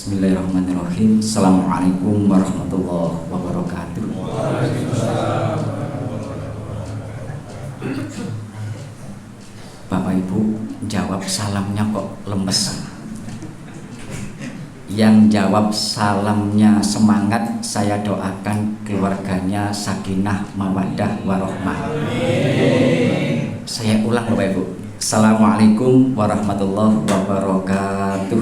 Bismillahirrahmanirrahim. Assalamualaikum warahmatullahi wabarakatuh. Bapak Ibu, jawab salamnya kok lemes. Yang jawab salamnya semangat, saya doakan keluarganya sakinah, mawaddah, warohmah. Saya ulang Bapak Ibu. Assalamualaikum warahmatullahi wabarakatuh.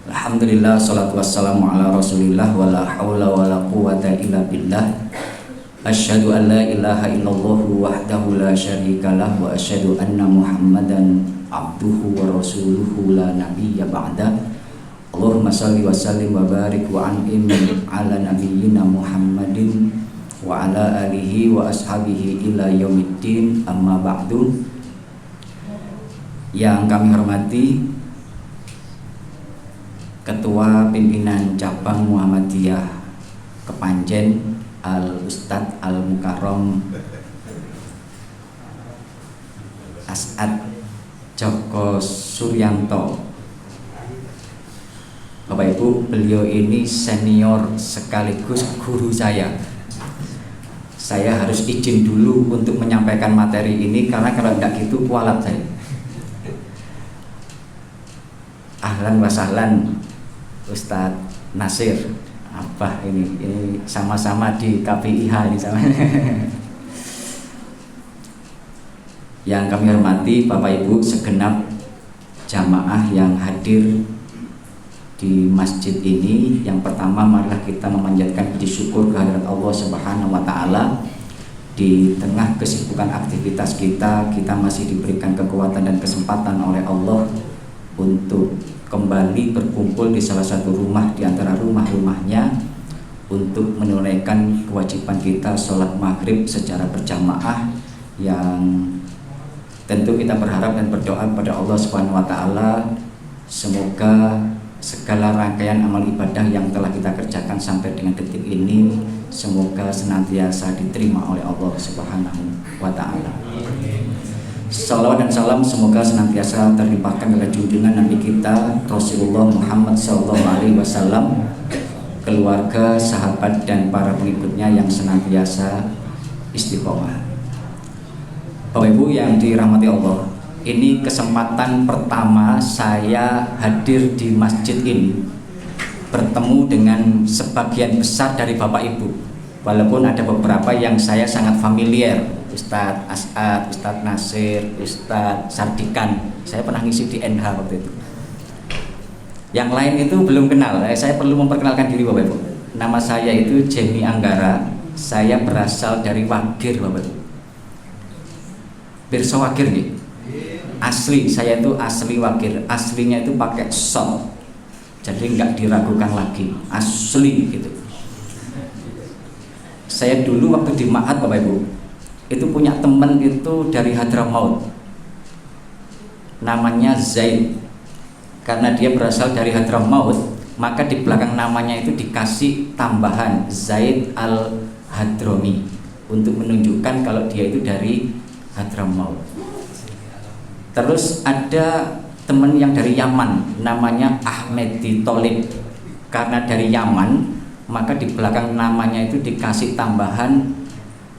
Alhamdulillah, salatu wassalamu ala rasulillah, wala hawla wala quwata illa billah. Asyhadu an la ilaha illallah wahdahu la syarikalah, wa asyhadu anna muhammadan abduhu wa rasuluhu la nabiyya ba'da. Allahumma salli wa sallim wa barik wa an'im ala nabiyyina Muhammadin wa ala alihi wa ashabihi ila yaumiddin, amma ba'du. Yang kami hormati Ketua Pimpinan Cabang Muhammadiyah Kepanjen Al-Ustadz Al-Mukarram As'ad Joko Suryanto. Bapak Ibu, beliau ini senior sekaligus guru saya. Saya harus izin dulu untuk menyampaikan materi ini, karena kalau tidak gitu kualat saya. Ahlan wa sahlan Ustadz Nasir. Apa ini sama-sama di KPIH ini sama. Yang kami hormati Bapak Ibu segenap jamaah yang hadir di masjid ini. Yang pertama, marilah kita memanjatkan puji syukur kehadirat Allah Subhanahu wa taala. Di tengah kesibukan aktivitas kita masih diberikan kekuatan dan kesempatan oleh Allah untuk kembali berkumpul di salah satu rumah di antara rumah-rumahnya untuk menunaikan kewajiban kita sholat maghrib secara berjamaah, yang tentu kita berharap dan berdoa pada Allah Subhanahu wa taala semoga segala rangkaian amal ibadah yang telah kita kerjakan sampai dengan detik ini semoga senantiasa diterima oleh Allah Subhanahu wa taala. Salawat dan salam semoga senantiasa terlimpahkan kepada junjungan Nabi kita Rasulullah Muhammad SAW, keluarga, sahabat dan para pengikutnya yang senantiasa istiqomah. Bapak Ibu yang dirahmati Allah, ini kesempatan pertama saya hadir di masjid ini, bertemu dengan sebagian besar dari Bapak Ibu. Walaupun ada beberapa yang saya sangat familiar, Ustadz As'ad, Ustadz Nasir, Ustadz Sardikan. Saya pernah ngisi di NH waktu itu. Yang lain itu belum kenal. Saya perlu memperkenalkan diri Bapak Ibu. Nama saya itu Jenny Anggara. Saya berasal dari Wagir Bapak Ibu. Pirsa Wagir nih. Asli, saya itu asli Wagir. Aslinya itu pakai shot, jadi nggak diragukan lagi, asli gitu. Saya dulu waktu di Ma'had Bapak Ibu, itu punya teman itu dari Hadramaut, namanya Zaid. Karena dia berasal dari Hadramaut, maka di belakang namanya itu dikasih tambahan Zaid al-Hadrami untuk menunjukkan kalau dia itu dari Hadramaut. Terus ada teman yang dari Yaman, namanya Ahmedi Tolib. Karena dari Yaman, maka di belakang namanya itu dikasih tambahan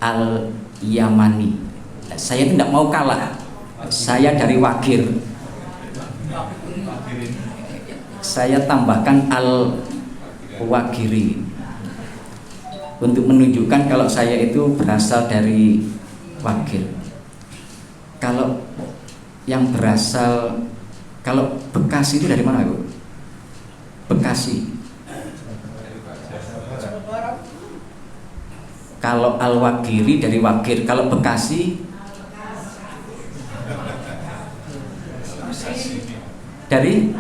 Al-Yamani. Saya tidak mau kalah. Saya dari Wagir. Saya tambahkan Al-Wagiri untuk menunjukkan kalau saya itu berasal dari Wagir. Kalau yang berasal, kalau Bekasi itu dari mana Bu? Bekasi. Kalau Al-Wagiri dari Wagir. Kalau Bekasi dari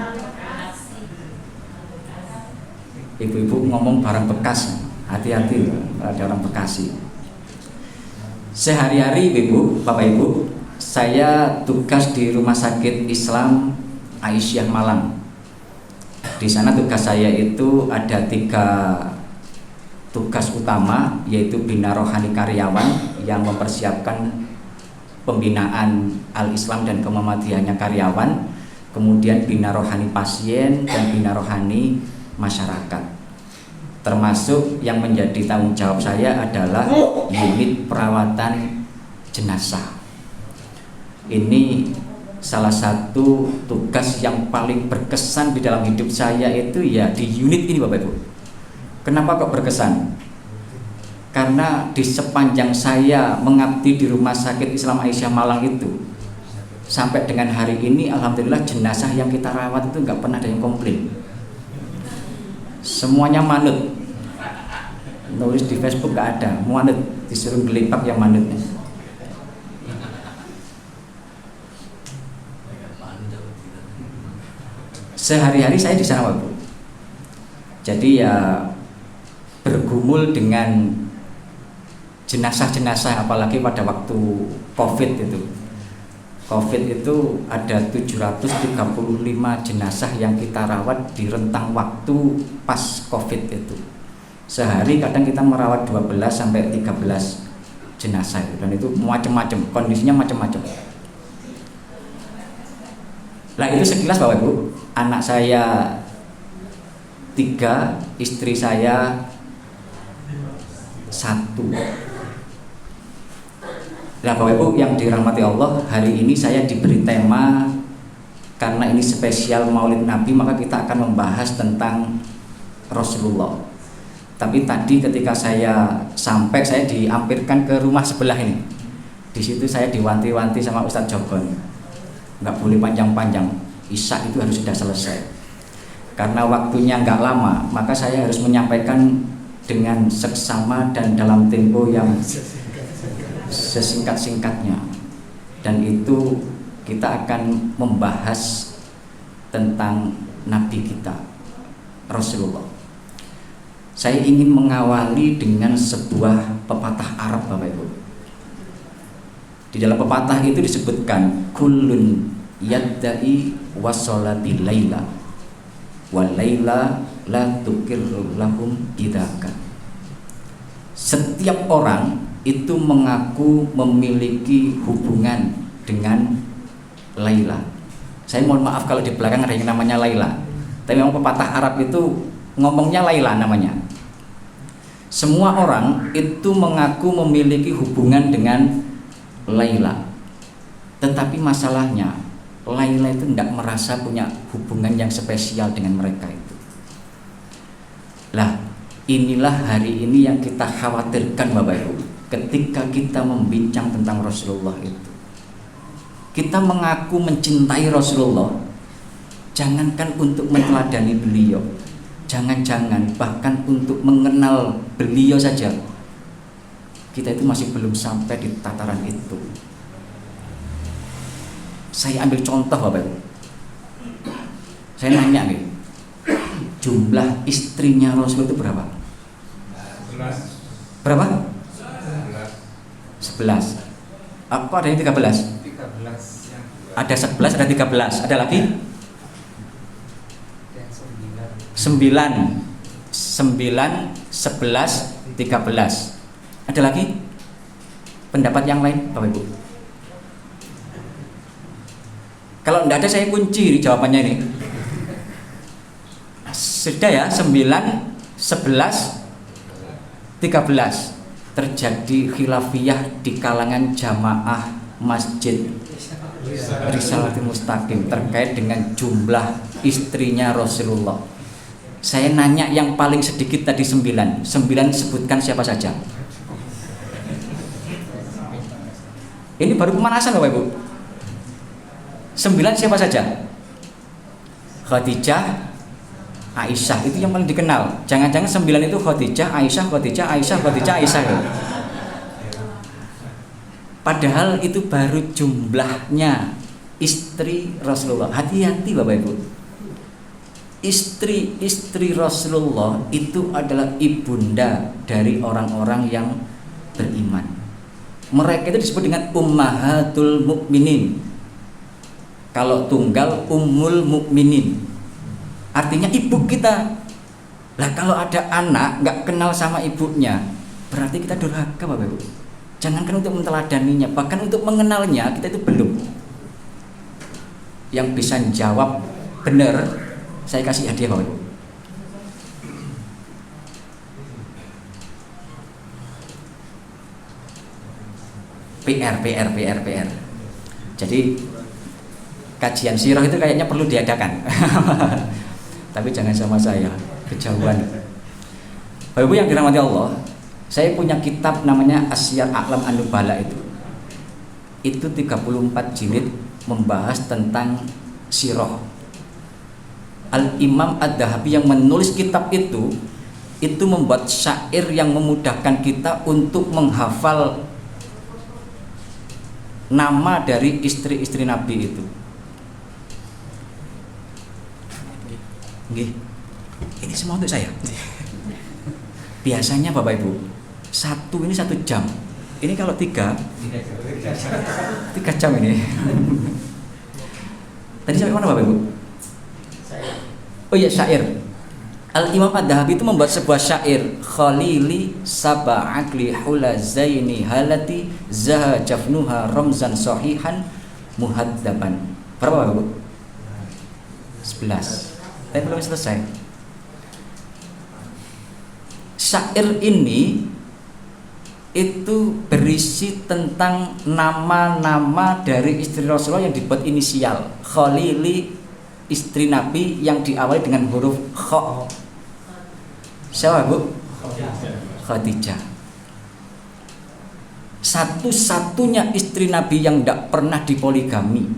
ibu-ibu ngomong barang bekas, hati-hati ada orang Bekasi. Sehari-hari ibu, Bapak Ibu, saya tugas di Rumah Sakit Islam Aisyah Malang. Di sana tugas saya itu ada 3 tugas utama, yaitu bina rohani karyawan yang mempersiapkan pembinaan Al-Islam dan Muhammadiyahnya karyawan, kemudian bina rohani pasien dan bina rohani masyarakat. Termasuk yang menjadi tanggung jawab saya adalah unit perawatan jenazah. Ini salah satu tugas yang paling berkesan di dalam hidup saya itu ya di unit ini, Bapak Ibu. Kenapa kok berkesan? Karena di sepanjang saya mengabdi di Rumah Sakit Islam Aisyah Malang itu, sampai dengan hari ini alhamdulillah jenazah yang kita rawat itu nggak pernah ada yang komplain. Semuanya manut. Nulis di Facebook nggak ada, manut, disuruh gelipak yang manutnya. Sehari-hari saya di sana, Bapak. Jadi ya bergumul dengan jenazah-jenazah, apalagi pada waktu COVID itu. COVID itu ada 735 jenazah yang kita rawat di rentang waktu pas COVID itu. Sehari kadang kita merawat 12 sampai 13 jenazah itu, dan itu macam-macam, kondisinya macam-macam. Nah itu sekilas Bapak Ibu, anak saya 3, istri saya 1. Nah Bapak Ibu yang dirahmati Allah, hari ini saya diberi tema, karena ini spesial Maulid Nabi, maka kita akan membahas tentang Rasulullah. Tapi tadi ketika saya sampai, saya diampirkan ke rumah sebelah ini. Di situ saya diwanti-wanti sama Ustadz Jogon, nggak boleh panjang-panjang, Isya itu harus sudah selesai. Karena waktunya nggak lama, maka saya harus menyampaikan dengan seksama dan dalam tempo yang sesingkat-singkatnya. Dan itu kita akan membahas tentang Nabi kita, Rasulullah. Saya ingin mengawali dengan sebuah pepatah Arab, Bapak Ibu. Di dalam pepatah itu disebutkan kullun yadda'i wasolati laila wa laila la tukirru lahum idaka. Setiap orang itu mengaku memiliki hubungan dengan Laila. Saya mohon maaf kalau di belakang ada yang namanya Laila, tapi memang pepatah Arab itu ngomongnya Laila namanya. Semua orang itu mengaku memiliki hubungan dengan Laila, tetapi masalahnya Laila itu tidak merasa punya hubungan yang spesial dengan mereka itu. Lah, inilah hari ini yang kita khawatirkan Bapak Ibu, ketika kita membincang tentang Rasulullah itu. Kita mengaku mencintai Rasulullah, jangankan untuk meneladani beliau, jangan-jangan bahkan untuk mengenal beliau saja, kita itu masih belum sampai di tataran itu. Saya ambil contoh Bapak Ibu. Saya nanya nih, jumlah istrinya Rasul itu berapa? 11. Berapa? 11. Apa ada yang 13? 13. Ada 11, ada 13. Ada lagi? 9, 11, 13. Ada lagi pendapat yang lain Bapak Ibu? Kalau tidak ada saya kunci jawabannya ini. Sudah ya, 9, 11, 13. Terjadi khilafiyah di kalangan jamaah Masjid Risalatul Mustaqim terkait dengan jumlah istrinya Rasulullah. Saya nanya yang paling sedikit tadi 9 sebutkan siapa saja. Ini baru pemanasan Bapak Ibu. 9 siapa saja? Khadijah, Aisyah, itu yang paling dikenal. Jangan-jangan 9 itu Khadijah, Aisyah, Khadijah, Aisyah, Khadijah, Aisyah ya? Padahal itu baru jumlahnya istri Rasulullah. Hati-hati Bapak Ibu. Istri Rasulullah itu adalah ibunda dari orang-orang yang beriman. Mereka itu disebut dengan ummahatul mukminin. Kalau tunggal ummul mukminin, artinya ibu kita. Lah kalau ada anak nggak kenal sama ibunya, berarti kita durhaka Bapak Ibu. Jangankan untuk menteladaninya, bahkan untuk mengenalnya kita itu belum. Yang bisa jawab benar, saya kasih hadiah Bapak Ibu. PR. Jadi kajian sirah itu kayaknya perlu diadakan. Tapi jangan sama saya, kejauhan. Bapak Ibu yang dirahmati Allah, saya punya kitab namanya Asyar A'lam An-Nubala itu. Itu 34 jilid membahas tentang sirah. Al-Imam Ad-Dahabi yang menulis kitab itu membuat syair yang memudahkan kita untuk menghafal nama dari istri-istri Nabi itu. Ini semua untuk saya. Biasanya Bapak Ibu, ini 1 jam. Ini kalau 3 jam ini. Tadi sampai mana Bapak Ibu? Oh iya, syair. Al-Imam Ad-Dahabi itu membuat sebuah syair, Khalili sab'akli hulazaini halati zaha jafnuha ramzan sahihan muhaddaban. Berapa Bapak? 11. Tapi belum selesai. Syair ini itu berisi tentang nama-nama dari istri Rasulullah yang dibuat inisial. Khalili, istri Nabi yang diawali dengan huruf kha. Siapa Bu? Khadijah. Satu-satunya istri Nabi yang tidak pernah dipoligami.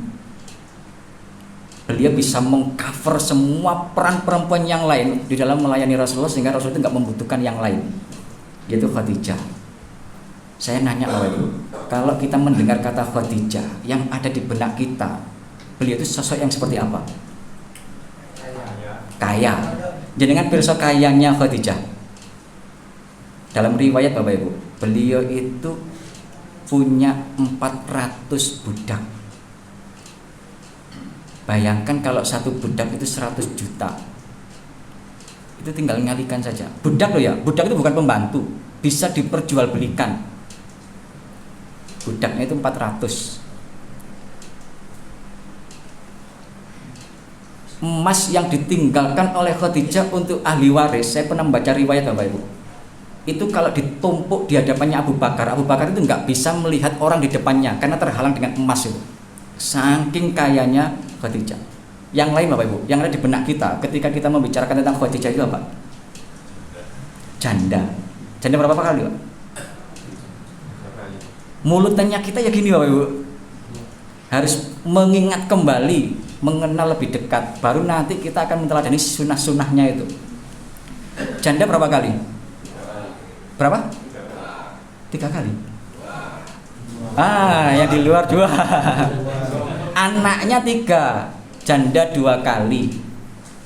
Beliau bisa mengcover semua peran perempuan yang lain di dalam melayani Rasulullah, sehingga Rasulullah itu nggak membutuhkan yang lain, yaitu Khadijah. Saya nanya Bapak Ibu, kalau kita mendengar kata Khadijah, yang ada di benak kita, beliau itu sosok yang seperti apa? Kaya. Jenengan pirsa kayanya Khadijah. Dalam riwayat Bapak Ibu, beliau itu punya 400 budak. Bayangkan kalau satu budak itu 100 juta. Itu tinggal ngalikan saja. Budak loh ya, budak itu bukan pembantu, bisa diperjualbelikan. Budaknya itu 400. Emas yang ditinggalkan oleh Khadijah untuk ahli waris, saya pernah membaca riwayat Bapak Ibu, itu kalau ditumpuk di hadapannya Abu Bakar itu nggak bisa melihat orang di depannya karena terhalang dengan emas itu. Saking kayanya Khadijah. Yang lain Bapak Ibu, yang ada di benak kita ketika kita membicarakan tentang Khadijah itu apa? Janda. Janda berapa kali Pak? Mulutnya kita ya gini Bapak Ibu, harus mengingat kembali, mengenal lebih dekat, baru nanti kita akan meneladani sunnah-sunnahnya itu. Janda berapa kali? Berapa? 3 kali. Yang di luar 2. Anaknya 3, janda 2 kali,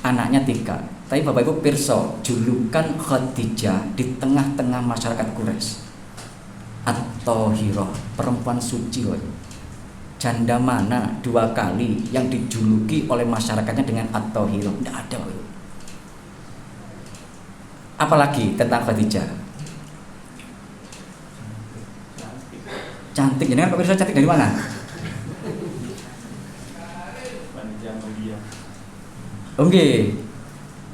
anaknya 3. Tapi Bapak Ibu pirsa, julukan Khadijah di tengah-tengah masyarakat Quraisy, At-Thahirah, perempuan suci loh. Janda mana 2 kali yang dijuluki oleh masyarakatnya dengan At-Thahirah? Tidak ada Bapak Ibu. Apalagi tentang Khadijah? Cantik. Jadi kan Pak Pirsa cantik dari mana? Oke.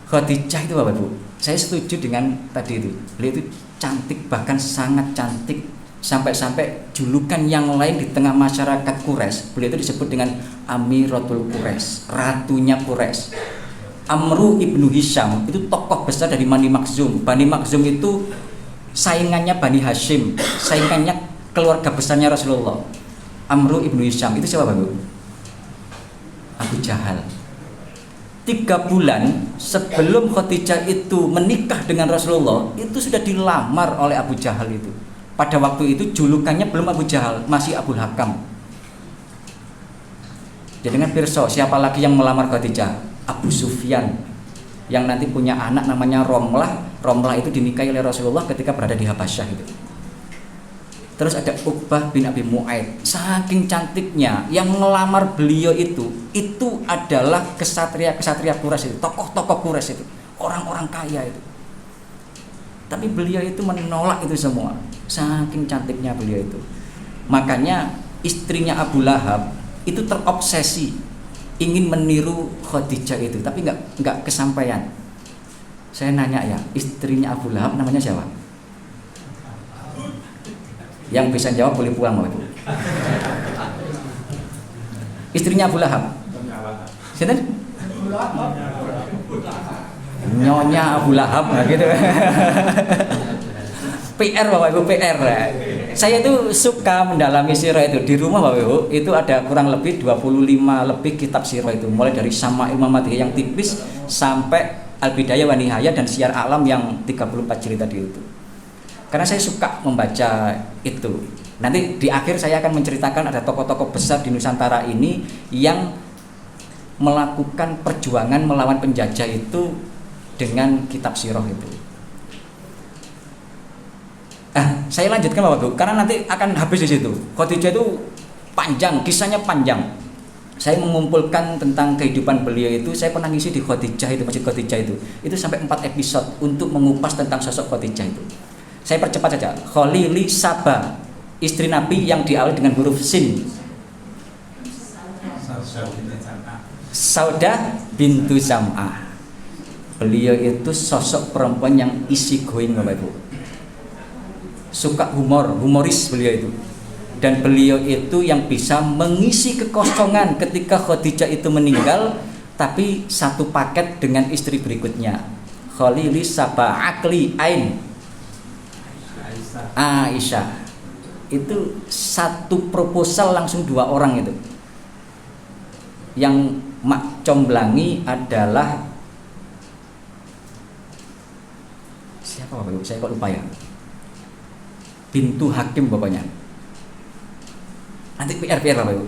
Khadijah itu Bapak Ibu, saya setuju dengan tadi itu. Beliau itu cantik, bahkan sangat cantik, sampai-sampai julukan yang lain di tengah masyarakat Quraisy, beliau itu disebut dengan Amiratul Quraisy, ratunya Quraisy. Amru ibnu Hisham itu tokoh besar dari Bani Makhzum. Bani Makhzum itu saingannya Bani Hashim, saingannya keluarga besarnya Rasulullah. Amru ibnu Hisham itu siapa Bapak? Abu Jahal. 3 bulan sebelum Khadijah itu menikah dengan Rasulullah, itu sudah dilamar oleh Abu Jahal itu. Pada waktu itu julukannya belum Abu Jahal, masih Abu Hakam. Jadi dengan pirsa, siapa lagi yang melamar Khadijah? Abu Sufyan, yang nanti punya anak namanya Romlah. Romlah itu dinikahi oleh Rasulullah ketika berada di Habasyah itu. Terus ada Uqbah bin Abi Mu'aid. Saking cantiknya, yang melamar beliau itu adalah kesatria-kesatria Quraisy itu, tokoh-tokoh Quraisy itu, orang-orang kaya itu. Tapi beliau itu menolak itu semua. Saking cantiknya beliau itu. Makanya istrinya Abu Lahab itu terobsesi ingin meniru Khadijah itu, tapi nggak kesampaian. Saya nanya ya, istrinya Abu Lahab namanya siapa? Yang bisa jawab boleh pulang Bapak Ibu. Istrinya Abu Lahab. Siapa? Nyonya Abu Lahab gitu. PR Bapak Ibu, PR. Saya itu suka mendalami sirah itu di rumah Bapak Ibu. Itu ada kurang lebih 25 lebih kitab sirah itu, mulai dari Syama'il Muhammadiyah yang tipis sampai Al-Bidayah wa Nihayah dan Syiar Alam yang 34 jilid tadi itu. Karena saya suka membaca itu. Nanti di akhir saya akan menceritakan ada tokoh-tokoh besar di Nusantara ini yang melakukan perjuangan melawan penjajah itu dengan kitab sirah itu. Saya lanjutkan Bapak Ibu, karena nanti akan habis di situ. Khadijah itu panjang, kisahnya panjang. Saya mengumpulkan tentang kehidupan beliau itu, saya pernah ngisi di Khadijah itu, Masjid Khadijah itu. Itu sampai 4 episode untuk mengupas tentang sosok Khadijah itu. Saya percepat saja. Khalili Saba, istri Nabi yang diawali dengan huruf Sin. Saudah bintu Zam'ah. Beliau itu sosok perempuan yang easy going Bapak Ibu. Suka humoris beliau itu. Dan beliau itu yang bisa mengisi kekosongan ketika Khadijah itu meninggal, tapi satu paket dengan istri berikutnya. Khalili Saba Akli Ain Aisyah. Itu satu proposal langsung 2 orang itu. Yang mak comblangi adalah siapa Bapak Ibu? Saya kok lupa ya. Bintu Hakim bapaknya. Nanti PR Bapak Ibu.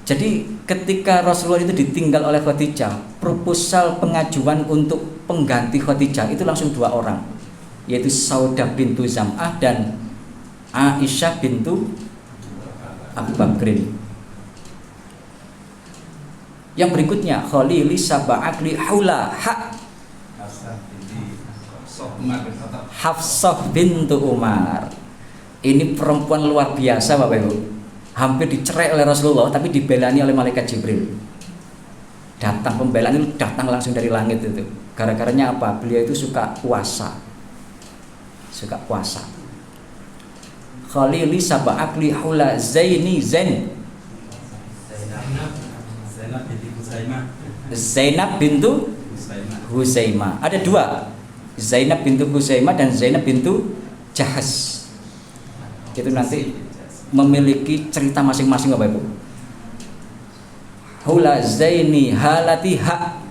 Jadi ketika Rasulullah itu ditinggal oleh Khadijah, proposal pengajuan untuk pengganti Khadijah itu langsung 2 orang, yaitu Saudah bintu Zam'ah dan Aisyah bintu Abu Bakrin. Yang berikutnya Khalili Saba Akli Haula Hafsah bintu Umar. Ini perempuan luar biasa Bapak Ibu. Hampir dicerai oleh Rasulullah, tapi dibelani oleh malaikat Jibril. Datang pembelaan itu datang langsung dari langit itu. Gara-garanya apa? Beliau itu suka puasa. Khalili Saba Akli Haula Zaini Zain. Zainab bintu Huzaimah. Ada 2. Zainab bintu Huzaimah dan Zainab bintu Jahas. Itu nanti memiliki cerita masing-masing Bapak Ibu. Hula Zaini halati ha.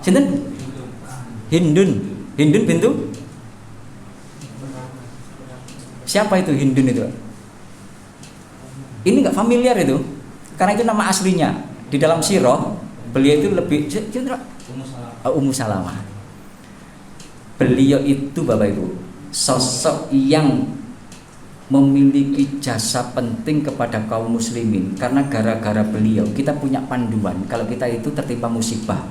Sinten? Hindun bintu. Siapa itu Hindun itu? Ini enggak familiar itu. Karena itu nama aslinya. Di dalam sirah beliau itu lebih Ummu Salamah. Beliau itu Bapak Ibu sosok yang memiliki jasa penting kepada kaum muslimin, karena gara-gara beliau kita punya panduan kalau kita itu tertimpa musibah,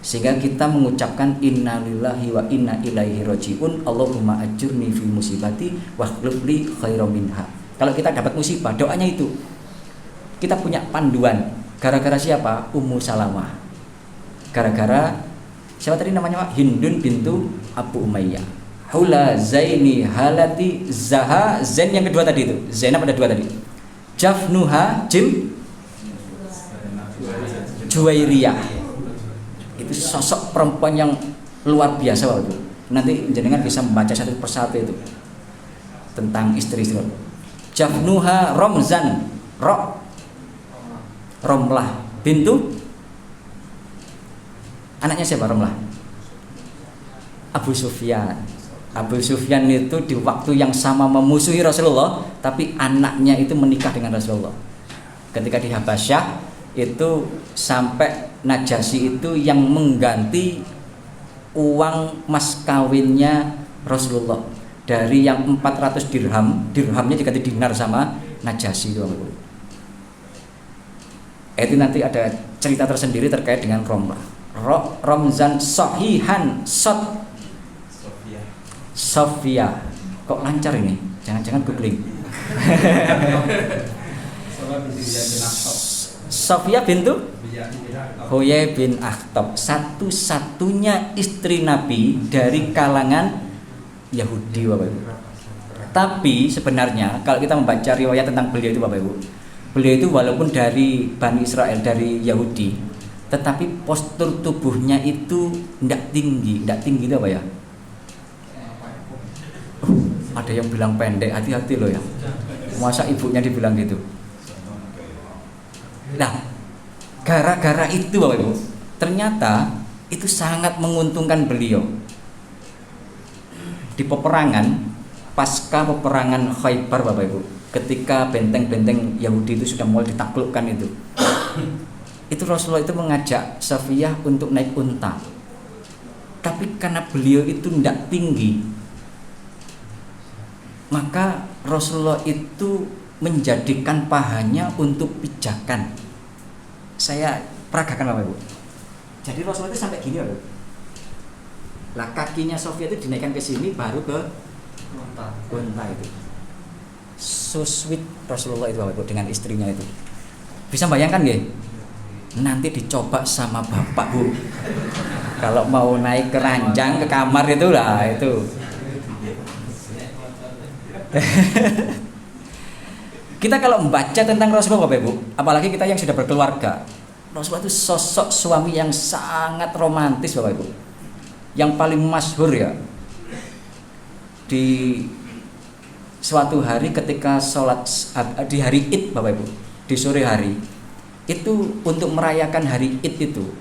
sehingga kita mengucapkan innalillahi wa inna ilaihi rajiun, Allahumma ajurni fi musibati wa akhlif li khairan minha. Kalau kita dapat musibah, doanya itu. Kita punya panduan. Gara-gara siapa? Ummu Salamah. Gara-gara siapa tadi namanya Pak? Hindun bintu Abu Umayyah. Hula Zaini halati Zaha. Zain yang kedua tadi itu. Zainab ada 2 tadi. Jafnuha Jim Juwairiyah. Itu sosok perempuan yang luar biasa waktu itu. Nanti jenengan bisa membaca satu persatu itu tentang istri-istri. Jafnuha Romzan Romlah bintu. Anaknya siapa Romlah? Abu Sufyan. Abu Sufyan itu di waktu yang sama memusuhi Rasulullah, tapi anaknya itu menikah dengan Rasulullah. Ketika di Habasyah itu sampai Najasyi itu yang mengganti uang mas kawinnya Rasulullah. Dari yang 400 dirhamnya diganti dinar sama Najasyi itu. Itu nanti ada cerita tersendiri terkait dengan Romlah. Romzan Sohihan Sofia. Kok lancar ini? Jangan-jangan googling. Sofia bintu Huyai bin Akhtab, satu-satunya istri Nabi dari kalangan Yahudi, Bapak Ibu. Tapi sebenarnya kalau kita membaca riwayat tentang beliau itu, Bapak Ibu, beliau itu walaupun dari Bani Israel, dari Yahudi, tetapi postur tubuhnya itu tidak tinggi itu apa ya? Ada yang bilang pendek, hati-hati loh ya. Masa ibunya dibilang gitu. Nah, gara-gara itu Bapak Ibu, ternyata itu sangat menguntungkan beliau. Di peperangan, pasca peperangan Khaybar Bapak Ibu, ketika benteng-benteng Yahudi itu sudah mulai ditaklukkan itu Rasulullah itu mengajak Safiyah untuk naik unta. Tapi karena beliau itu tidak tinggi, maka Rasulullah itu menjadikan pahanya untuk pijakan. Saya peragakan Bapak Ibu. Jadi Rasulullah itu sampai gini loh. Lah kakinya Sofia itu dinaikkan ke sini baru ke unta itu. So sweet Rasulullah itu Bapak Ibu dengan istrinya itu. Bisa bayangkan nggih? Nanti dicoba sama Bapak Bu. Kalau mau naik ke ranjang ke kamar itu lah itu. Kita kalau membaca tentang Rasulullah Bapak Ibu, apalagi kita yang sudah berkeluarga, Rasulullah itu sosok suami yang sangat romantis Bapak Ibu, yang paling masyhur ya. Di suatu hari ketika sholat di hari Id Bapak Ibu, di sore hari itu untuk merayakan hari Id itu,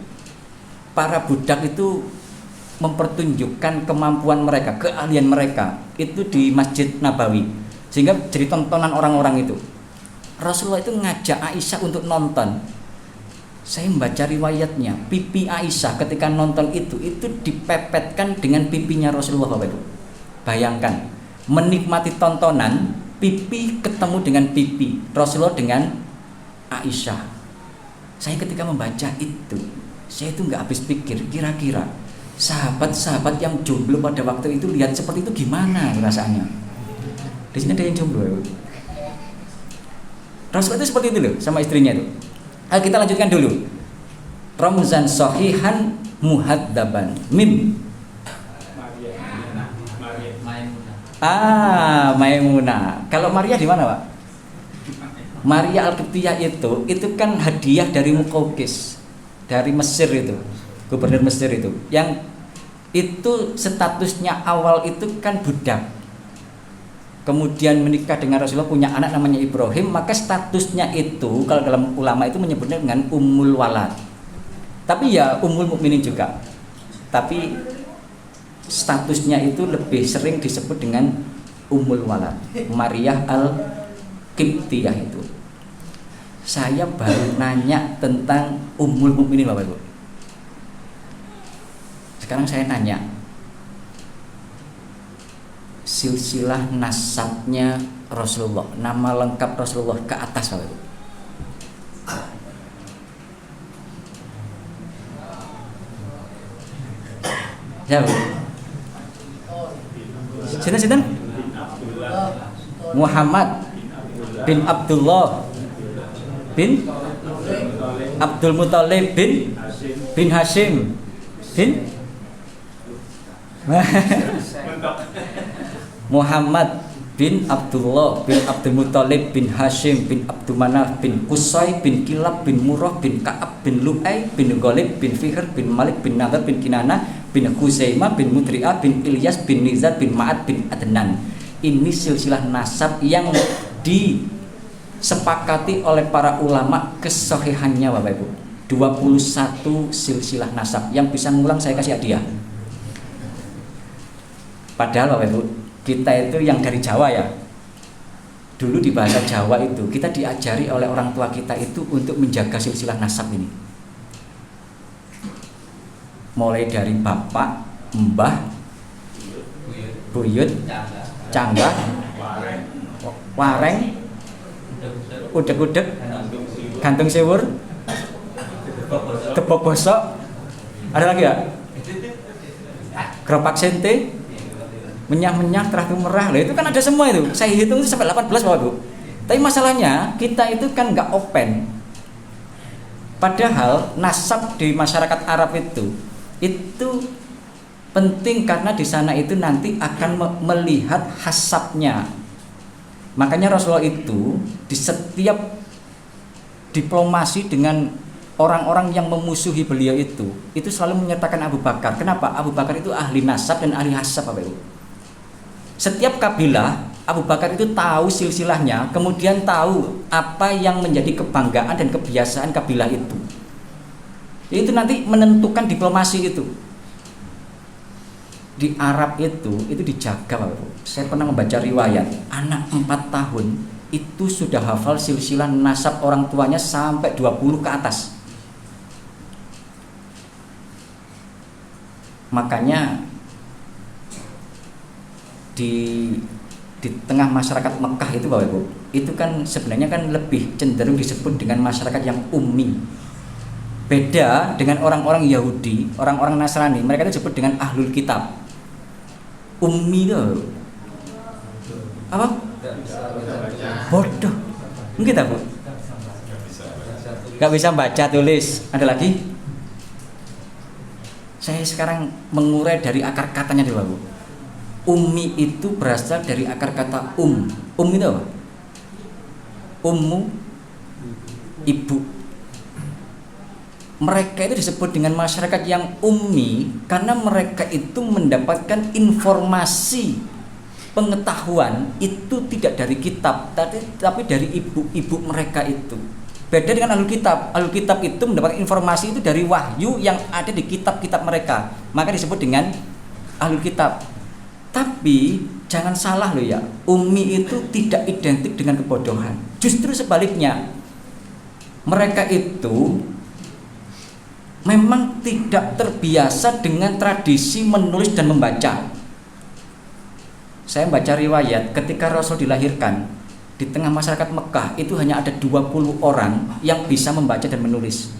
para budak itu mempertunjukkan kemampuan mereka, keahlian mereka itu di Masjid Nabawi, sehingga jadi tontonan orang-orang itu. Rasulullah itu ngajak Aisyah untuk nonton. Saya membaca riwayatnya, pipi Aisyah ketika nonton itu dipepetkan dengan pipinya Rasulullah Bapak Ibu. Bayangkan, menikmati tontonan, pipi ketemu dengan pipi Rasulullah dengan Aisyah. Saya ketika membaca itu, saya itu nggak habis pikir, kira-kira sahabat-sahabat yang jomblo pada waktu itu lihat seperti itu gimana rasanya. Di sini ada yang jomblo. Rasulullah itu seperti itu loh sama istrinya itu. Ayo kita lanjutkan dulu. Ramzan sahihan muhaddaban. Mim. Maimunah. Kalau Maria di mana, Pak? Maria Al-Qibtiyah itu kan hadiah dari Muqawqis, dari Mesir itu, gubernur Mesir itu. Yang itu statusnya awal itu kan budak. Kemudian menikah dengan Rasulullah, punya anak namanya Ibrahim, maka statusnya itu kalau dalam ulama itu menyebutnya dengan Ummul Walad. Tapi ya Ummul Mukminin juga. Tapi statusnya itu lebih sering disebut dengan Ummul Walad, Maria Al-Qibtiyah itu. Saya baru nanya tentang Ummul Mukminin Bapak Ibu. Sekarang saya nanya silsilah nasabnya Rasulullah, nama lengkap Rasulullah ke atas Bapak Ibu. Siapa? Sinten? Muhammad bin Abdullah bin Abdul Muthalib bin Hashim bin Muhammad bin Abdullah bin Abdul Muthalib bin Hashim bin Abdul Manaf bin Qusay bin Kilab bin Murrah bin Ka'ab bin Lu'ay bin Ghalib bin Fihr bin Malik bin Nadar bin Kinana bin Khuzaimah bin Mudri'ah bin Ilyas bin Nizar bin Ma'ad bin Adnan. Ini silsilah nasab yang disepakati oleh para ulama kesahihannya Bapak Ibu. 21 silsilah nasab. Yang bisa ngulang saya kasih hadiah. Padahal Bapak Ibu, kita itu yang dari Jawa ya. Dulu di bahasa Jawa itu kita diajari oleh orang tua kita itu untuk menjaga silsilah nasab ini. Mulai dari bapak, mbah, buyut, canggah, wareng, udek-udek, gantung sewur, tepok bosok, ada lagi ya? Keropak sente, menyah-menyah, terakhir merah. Lah itu kan ada semua itu. Saya hitung itu sampai 18 Bapak Ibu. Tapi masalahnya kita itu kan nggak open. Padahal nasab di masyarakat Arab itu penting karena di sana itu nanti akan melihat hasabnya. Makanya Rasulullah itu di setiap diplomasi dengan orang-orang yang memusuhi beliau itu selalu menyertakan Abu Bakar. Kenapa? Abu Bakar itu ahli nasab dan ahli hasab Bapak Ibu. Setiap kabilah Abu Bakar itu tahu silsilahnya, kemudian tahu apa yang menjadi kebanggaan dan kebiasaan kabilah itu. Itu nanti menentukan diplomasi itu. Di Arab itu dijaga Bapak Ibu. Saya pernah membaca riwayat, anak 4 tahun itu sudah hafal silsilah nasab orang tuanya sampai 20 ke atas. Makanya di tengah masyarakat Mekah itu Bapak Ibu, itu kan sebenarnya kan lebih cenderung disebut dengan masyarakat yang ummi. Beda dengan orang-orang Yahudi, orang-orang Nasrani, mereka itu disebut dengan ahlul kitab. Ummi itu apa? Bodoh. Mungkin tak Bu? Gak bisa baca tulis. Ada lagi? Saya sekarang mengurai dari akar katanya dulu Bu. Ummi itu berasal dari akar kata itu apa? Ummu, ibu. Mereka itu disebut dengan masyarakat yang ummi karena mereka itu mendapatkan informasi pengetahuan itu tidak dari kitab tapi dari ibu-ibu mereka itu. Beda dengan ahlul kitab. Ahlul kitab itu mendapatkan informasi itu dari wahyu yang ada di kitab-kitab mereka. Maka disebut dengan ahlul kitab. Tapi jangan salah loh ya, ummi itu tidak identik dengan kebodohan. Justru sebaliknya, mereka itu memang tidak terbiasa dengan tradisi menulis dan membaca. Saya baca riwayat ketika Rasul dilahirkan, di tengah masyarakat Mekah itu hanya ada 20 orang yang bisa membaca dan menulis.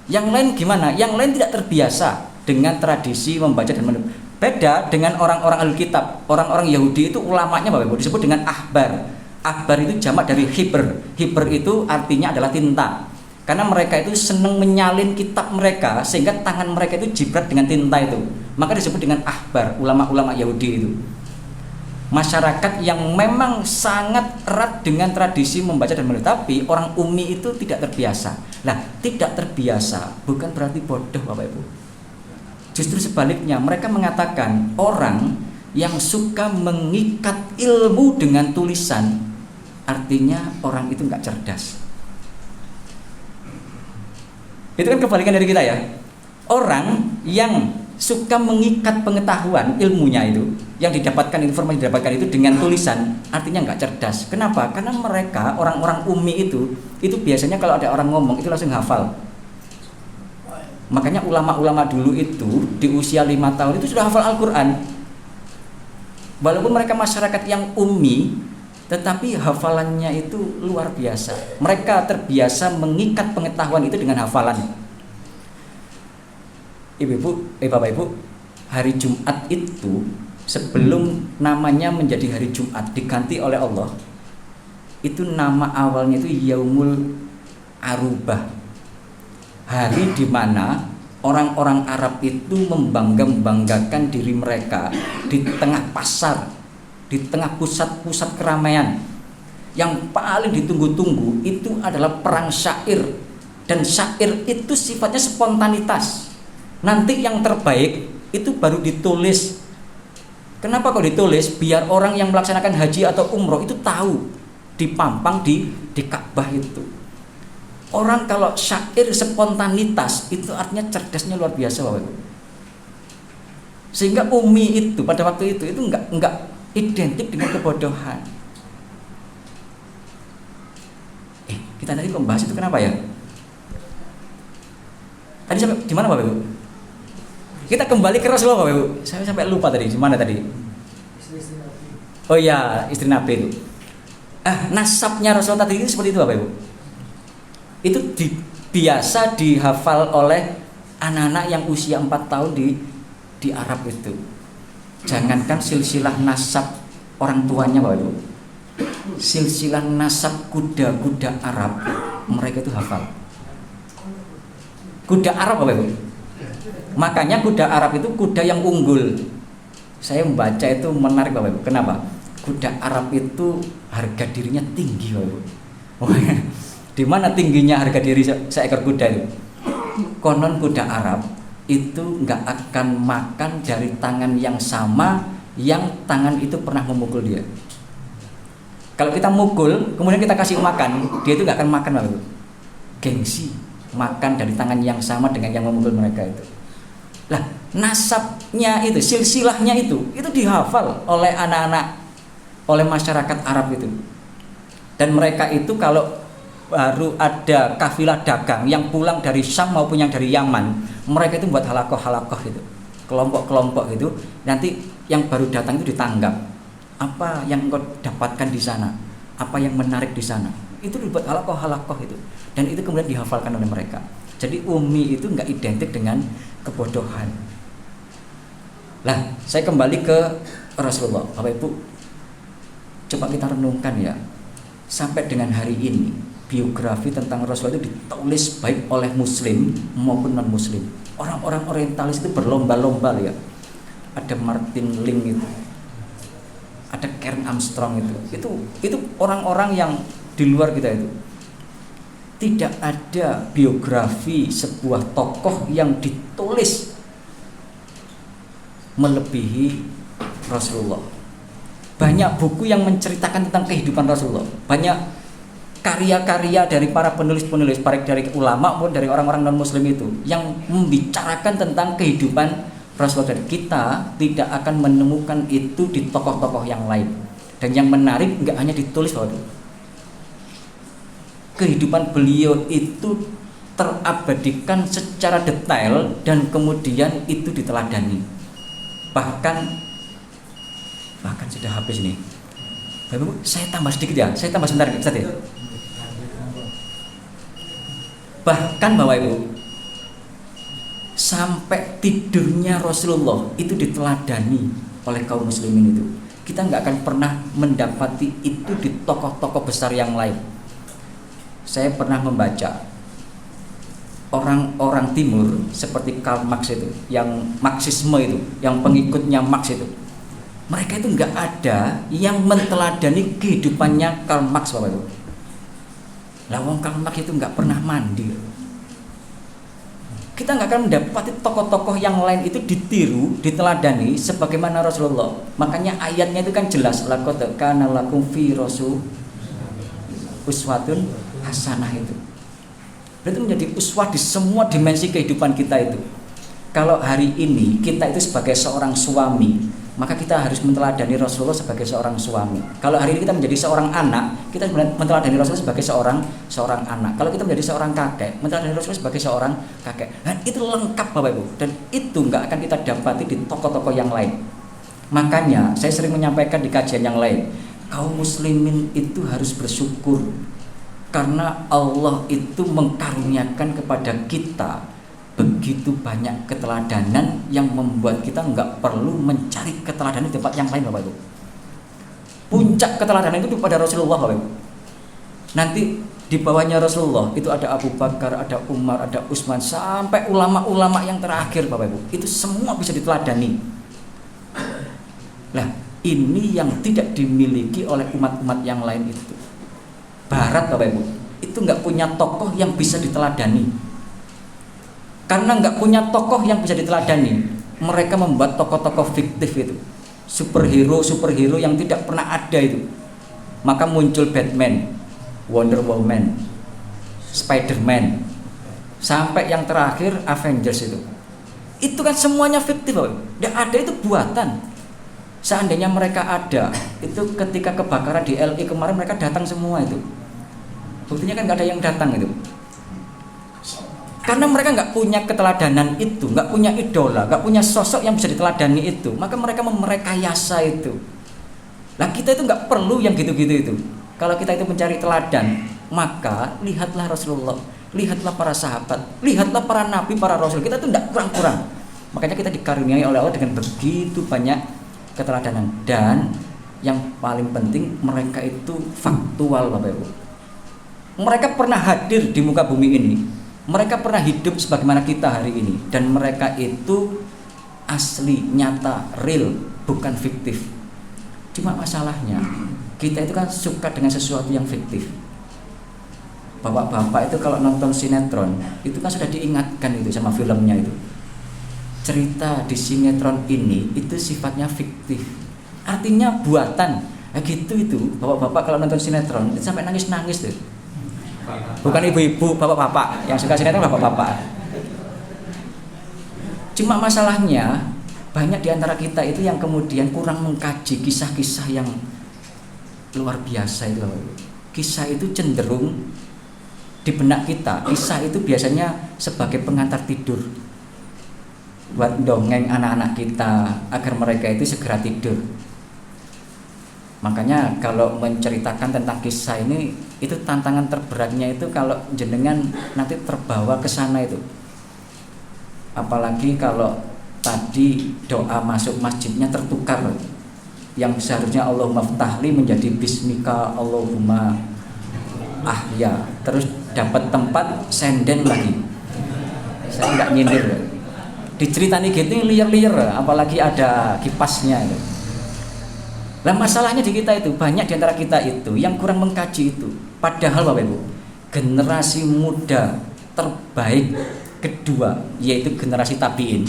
Yang lain gimana? Yang lain tidak terbiasa dengan tradisi membaca dan menulis. Beda dengan orang-orang ahlul kitab. Orang-orang Yahudi itu ulamanya Bapak Ibu disebut dengan ahbar. Ahbar itu jamak dari hibr. Hibr itu artinya adalah tinta. Karena mereka itu senang menyalin kitab mereka sehingga tangan mereka itu jibrat dengan tinta itu. Maka disebut dengan ahbar, ulama-ulama Yahudi itu. Masyarakat yang memang sangat erat dengan tradisi membaca dan menulis. Tapi orang ummi itu tidak terbiasa. Nah, tidak terbiasa bukan berarti bodoh Bapak Ibu. Justru sebaliknya, mereka mengatakan orang yang suka mengikat ilmu dengan tulisan, artinya orang itu nggak cerdas. Itu kan kebalikan dari kita ya. Orang yang suka mengikat pengetahuan ilmunya itu, yang didapatkan informasi didapatkan itu dengan tulisan, artinya nggak cerdas. Kenapa? Karena mereka orang-orang ummi itu biasanya kalau ada orang ngomong itu langsung hafal. Makanya ulama-ulama dulu itu di usia 5 tahun itu sudah hafal Al-Quran. Walaupun mereka masyarakat yang ummi, tetapi hafalannya itu luar biasa. Mereka terbiasa mengikat pengetahuan itu dengan hafalan. Bapak Ibu, hari Jumat itu sebelum namanya menjadi hari Jumat diganti oleh Allah, itu nama awalnya itu Yaumul Arubah. Hari di mana orang-orang Arab itu membanggakan diri mereka di tengah pasar, di tengah pusat-pusat keramaian. Yang paling ditunggu-tunggu itu adalah perang syair. Dan syair itu sifatnya spontanitas. Nanti yang terbaik itu baru ditulis. Kenapa kok ditulis? Biar orang yang melaksanakan haji atau umroh itu tahu dipampang di Ka'bah itu. Orang kalau syair spontanitas itu artinya cerdasnya luar biasa Bapak Ibu. Sehingga ummi itu pada waktu itu enggak identik dengan kebodohan. Kita tadi membahas itu kenapa ya? Tadi sampai di mana Bapak Ibu? Kita kembali ke Rasulullah Bapak Ibu. Saya sampai lupa tadi, di mana tadi? Istri Nabi. Oh iya, istri Nabi itu. Nasabnya Rasulullah tadi itu seperti itu Bapak Ibu. Itu biasa dihafal oleh anak-anak yang usia 4 tahun di Arab itu. Jangankan silsilah nasab orang tuanya Bapak Ibu, silsilah nasab kuda-kuda Arab mereka itu hafal. Kuda Arab Bapak Ibu. Makanya kuda Arab itu kuda yang unggul. Saya membaca itu menarik Bapak Ibu. Kenapa? Kuda Arab itu harga dirinya tinggi Bapak Ibu. Di mana tingginya harga diri seekor kuda itu? Konon kuda Arab itu nggak akan makan dari tangan yang sama yang tangan itu pernah memukul dia. Kalau kita mukul, kemudian kita kasih makan, dia itu nggak akan makan Bapak Ibu. Gengsi makan dari tangan yang sama dengan yang memukul mereka itu. Lah, nasabnya itu, silsilahnya itu dihafal oleh anak-anak, oleh masyarakat Arab itu. Dan mereka itu kalau baru ada kafilah dagang yang pulang dari Syam maupun yang dari Yaman, mereka itu buat halakoh itu, kelompok-kelompok itu. Nanti yang baru datang itu ditanggap. Apa yang engkau dapatkan di sana? Apa yang menarik di sana? Itu dibuat halakoh itu. Dan itu kemudian dihafalkan oleh mereka. Jadi ummi itu nggak identik dengan kebodohan. Lah, saya kembali ke Rasulullah. Bapak Ibu, coba kita renungkan ya. Sampai dengan hari ini, biografi tentang Rasulullah itu ditulis baik oleh Muslim maupun non Muslim. Orang-orang Orientalis itu berlomba-lomba ya. Ada Martin Link itu, ada Karen Armstrong itu orang-orang yang di luar kita itu. Tidak ada biografi sebuah tokoh yang ditulis melebihi Rasulullah. Banyak buku yang menceritakan tentang kehidupan Rasulullah. Banyak karya-karya dari para penulis-penulis, baik dari ulama maupun dari orang-orang non-muslim itu yang membicarakan tentang kehidupan Rasulullah. Dan kita tidak akan menemukan itu di tokoh-tokoh yang lain. Dan yang menarik nggak hanya ditulis waktu kehidupan beliau itu terabadikan secara detail dan kemudian itu diteladani. Bahkan sudah habis nih. Bapak Ibu, saya tambah sedikit ya. Saya tambah sebentar Ustaz ya. Bahkan Bapak Ibu, sampai tidurnya Rasulullah itu diteladani oleh kaum muslimin itu. Kita nggak akan pernah mendapati itu di tokoh-tokoh besar yang lain. Saya pernah membaca orang-orang timur seperti Karl Marx itu, yang Marxisme itu, yang pengikutnya Marx itu, mereka itu nggak ada yang menteladani kehidupannya Karl Marx Bapak Ibu. Lawang Karl Marx itu nggak pernah mandi. Kita nggak akan mendapati tokoh-tokoh yang lain itu ditiru, diteladani sebagaimana Rasulullah. Makanya ayatnya itu kan jelas, laqad kana lakum fi rasul uswatun hasanah itu. Berarti menjadi uswah di semua dimensi kehidupan kita itu. Kalau hari ini kita itu sebagai seorang suami, maka kita harus menteladani Rasulullah sebagai seorang suami. Kalau hari ini kita menjadi seorang anak, kita menteladani Rasulullah sebagai seorang anak. Kalau kita menjadi seorang kakek, menteladani Rasulullah sebagai seorang kakek. Nah, itu lengkap Bapak Ibu. Dan itu nggak akan kita dapati di tokoh-tokoh yang lain. Makanya saya sering menyampaikan di kajian yang lain, kaum muslimin itu harus bersyukur karena Allah itu mengkaruniakan kepada kita begitu banyak keteladanan yang membuat kita nggak perlu mencari keteladanan di tempat yang lain Bapak Ibu. Puncak keteladanan itu pada Rasulullah Bapak Ibu. Nanti di bawahnya Rasulullah itu ada Abu Bakar, ada Umar, ada Utsman, sampai ulama-ulama yang terakhir Bapak Ibu. Itu semua bisa diteladani. Nah, ini yang tidak dimiliki oleh umat-umat yang lain itu. Barat Bapak Ibu itu nggak punya tokoh yang bisa diteladani. Karena nggak punya tokoh yang bisa diteladani, mereka membuat tokoh-tokoh fiktif itu, superhero yang tidak pernah ada itu. Maka muncul Batman, Wonder Woman, Spider-Man, sampai yang terakhir Avengers itu. Itu kan semuanya fiktif Bapak Ibu. Nggak ada itu buatan. Seandainya mereka ada, itu ketika kebakaran di LA kemarin mereka datang semua itu. Buktinya kan nggak ada yang datang itu. Karena mereka nggak punya keteladanan itu, nggak punya idola, nggak punya sosok yang bisa diteladani itu, maka mereka merekayasa itu. Nah kita itu nggak perlu yang gitu-gitu itu. Kalau kita itu mencari teladan, maka lihatlah Rasulullah, lihatlah para sahabat, lihatlah para nabi, para rasul. Kita itu nggak kurang-kurang. Makanya kita dikaruniai oleh Allah dengan begitu banyak keteladanan, dan yang paling penting mereka itu faktual Bapak Ibu. Mereka pernah hadir di muka bumi ini, mereka pernah hidup sebagaimana kita hari ini, dan mereka itu asli, nyata, real, bukan fiktif. Cuma masalahnya kita itu kan suka dengan sesuatu yang fiktif. Bapak-bapak itu kalau nonton sinetron itu kan sudah diingatkan itu sama filmnya itu. Cerita di sinetron ini itu sifatnya fiktif, artinya buatan. Gitu itu bapak-bapak kalau nonton sinetron itu sampai nangis-nangis tuh. Bukan ibu-ibu, bapak-bapak yang suka sinetron, bapak-bapak. Cuma masalahnya banyak di antara kita itu yang kemudian kurang mengkaji kisah-kisah yang luar biasa itu. Kisah itu cenderung di benak kita, kisah itu biasanya sebagai pengantar tidur, buat dongeng anak-anak kita agar mereka itu segera tidur. Makanya kalau menceritakan tentang kisah ini, itu tantangan terberatnya itu kalau jenengan nanti terbawa ke sana itu. Apalagi kalau tadi doa masuk masjidnya tertukar, yang seharusnya Allahumma ftahli menjadi bismika Allahumma ahya, terus dapat tempat senden lagi. Saya nggak nyindir, diceritani gitu liar-liar, apalagi ada kipasnya itu. Nah masalahnya di kita itu, banyak di antara kita itu yang kurang mengkaji itu. Padahal Bapak Ibu, generasi muda terbaik kedua, yaitu generasi tabi'in,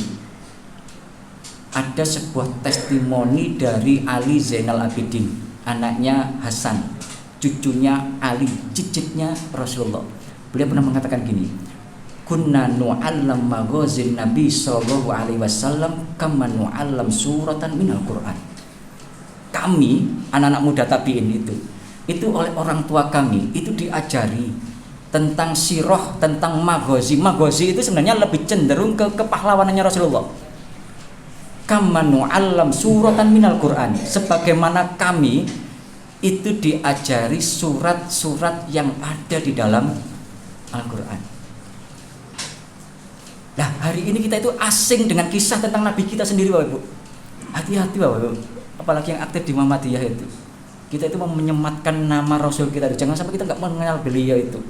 ada sebuah testimoni dari Ali Zainal Abidin, anaknya Hasan, cucunya Ali, cicitnya Rasulullah. Beliau pernah mengatakan gini, kunna nu'allam maghazin Nabi sallallahu alaihi wasallam kama nu'allam suratan minal Qur'an. Kami anak-anak muda tabi'in itu oleh orang tua kami itu diajari tentang sirah, tentang maghazi. Maghazi itu sebenarnya lebih cenderung ke kepahlawanannya Rasulullah. Kama nu'allam suratan minal Qur'an, sebagaimana kami itu diajari surat-surat yang ada di dalam Al-Quran. Nah hari ini kita itu asing dengan kisah tentang Nabi kita sendiri Bapak Ibu. Hati-hati Bapak Ibu, apalagi yang aktif di Muhammadiyah itu. Kita itu mau menyematkan nama Rasul kita itu. Jangan sampai kita nggak mengenal beliau itu.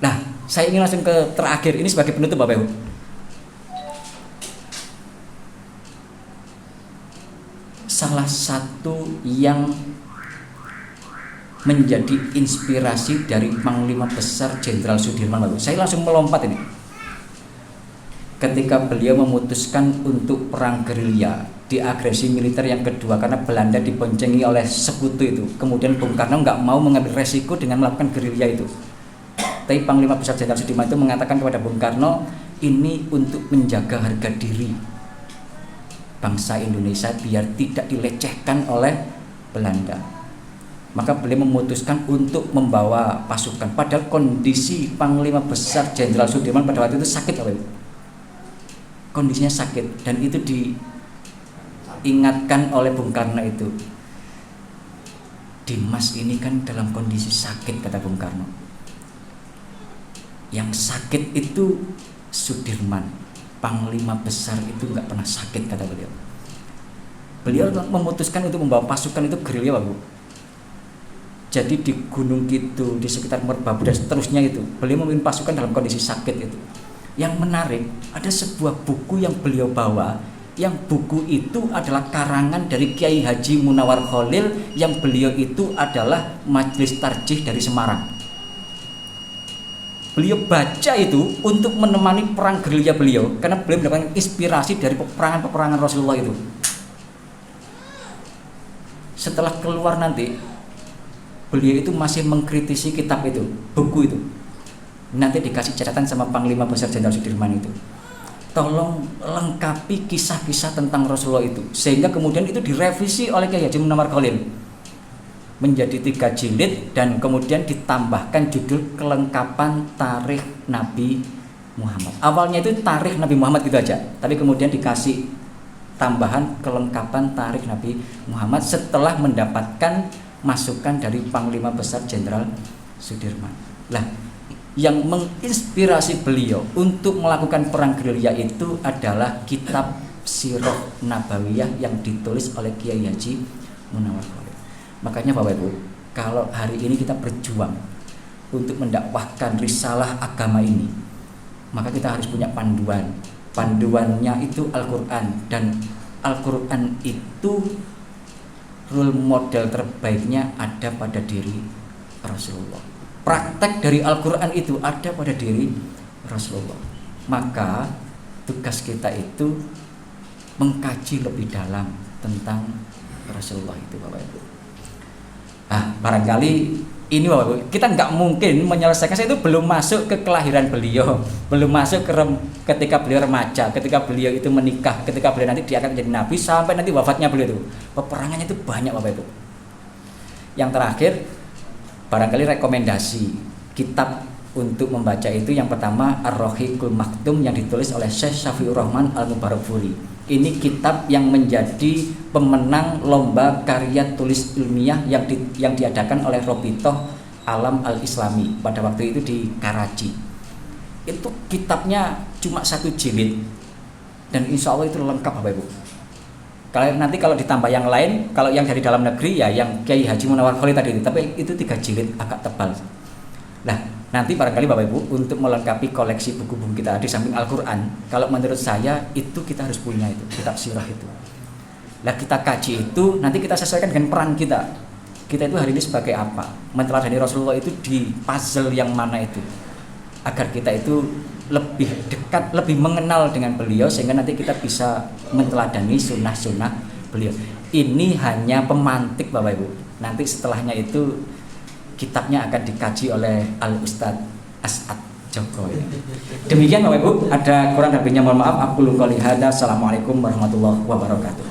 Nah saya ingin langsung ke terakhir, ini sebagai penutup Bapak Ibu. Salah satu yang menjadi inspirasi dari Panglima Besar Jenderal Sudirman Bapak. Saya langsung melompat ini. Ketika beliau memutuskan untuk perang gerilya di agresi militer yang kedua, karena Belanda diboncengi oleh sekutu itu. Kemudian Bung Karno nggak mau mengambil resiko dengan melakukan gerilya itu. Tapi Panglima Besar Jenderal Sudirman itu mengatakan kepada Bung Karno, ini untuk menjaga harga diri bangsa Indonesia biar tidak dilecehkan oleh Belanda. Maka beliau memutuskan untuk membawa pasukan. Padahal kondisi Panglima Besar Jenderal Sudirman pada waktu itu sakit, kondisinya sakit, dan itu diingatkan oleh Bung Karno itu. Dimas ini kan dalam kondisi sakit, kata Bung Karno. Yang sakit itu Sudirman, Panglima Besar itu nggak pernah sakit, kata beliau. Beliau memutuskan untuk membawa pasukan itu gerilya, Bapak. Jadi di Gunung Kidul, di sekitar Merbabu dan seterusnya itu, beliau memimpin pasukan dalam kondisi sakit itu. Yang menarik, ada sebuah buku yang beliau bawa, yang buku itu adalah karangan dari Kiai Haji Munawar Khalil, yang beliau itu adalah Majelis Tarjih dari Semarang. Beliau baca itu untuk menemani perang gerilya beliau, karena beliau mendapatkan inspirasi dari peperangan Rasulullah itu. Setelah keluar nanti, beliau itu masih mengkritisi kitab itu, buku itu. Nanti dikasih catatan sama Panglima Besar Jenderal Sudirman itu. Tolong lengkapi kisah-kisah tentang Rasulullah itu, sehingga kemudian itu direvisi oleh Kiai Haji Munawar Khalil menjadi 3 jilid, dan kemudian ditambahkan judul kelengkapan tarikh Nabi Muhammad. Awalnya itu tarikh Nabi Muhammad gitu aja, tapi kemudian dikasih tambahan kelengkapan tarikh Nabi Muhammad setelah mendapatkan masukan dari Panglima Besar Jenderal Sudirman. Lah, yang menginspirasi beliau untuk melakukan perang gerilya itu adalah kitab Sirah Nabawiyah yang ditulis oleh Kiai Haji Munawwar Khalid. Makanya Bapak Ibu, kalau hari ini kita berjuang untuk mendakwahkan risalah agama ini, maka kita harus punya panduan. Panduannya itu Al-Quran, dan Al-Quran itu role model terbaiknya ada pada diri Rasulullah. Praktek dari Al-Quran itu ada pada diri Rasulullah. Maka tugas kita itu mengkaji lebih dalam tentang Rasulullah itu, Bapak Ibu. Barangkali ini Bapak Ibu, kita nggak mungkin menyelesaikan. Saya itu belum masuk ke kelahiran beliau, belum masuk ke ketika beliau remaja, ketika beliau itu menikah, ketika beliau nanti diangkat menjadi nabi, sampai nanti wafatnya beliau itu. Peperangannya itu banyak Bapak Ibu. Yang terakhir, barangkali rekomendasi kitab untuk membaca itu, yang pertama Ar-Rahiqul Maktum yang ditulis oleh Syekh Syafiur Rahman Al-Mubarakfuri. Ini kitab yang menjadi pemenang lomba karya tulis ilmiah yang diadakan oleh Robitoh Alam Al-Islami pada waktu itu di Karachi. Itu kitabnya cuma 1 jilid, dan insya Allah itu lengkap Bapak Ibu. Kalau ditambah yang lain, kalau yang dari dalam negeri ya yang Kiai Haji Munawwar Khalid tadi, tapi itu 3 jilid agak tebal. Nah, nanti barangkali Bapak Ibu untuk melengkapi koleksi buku-buku kita di samping Al-Quran, kalau menurut saya itu kita harus punya itu kitab sirah itu. Nah, kita kaji itu, nanti kita sesuaikan dengan peran kita. Kita itu hari ini sebagai apa? Meneladani Rasulullah itu di puzzle yang mana itu, agar kita itu lebih dekat, lebih mengenal dengan beliau, sehingga nanti kita bisa meneladani sunnah-sunnah beliau. Ini hanya pemantik Bapak Ibu. Nanti setelahnya itu kitabnya akan dikaji oleh Al-Ustadz As'ad Joko. Demikian Bapak Ibu, ada kurang lebihnya mohon maaf. Aku qouli hadza. Assalamualaikum warahmatullahi wabarakatuh.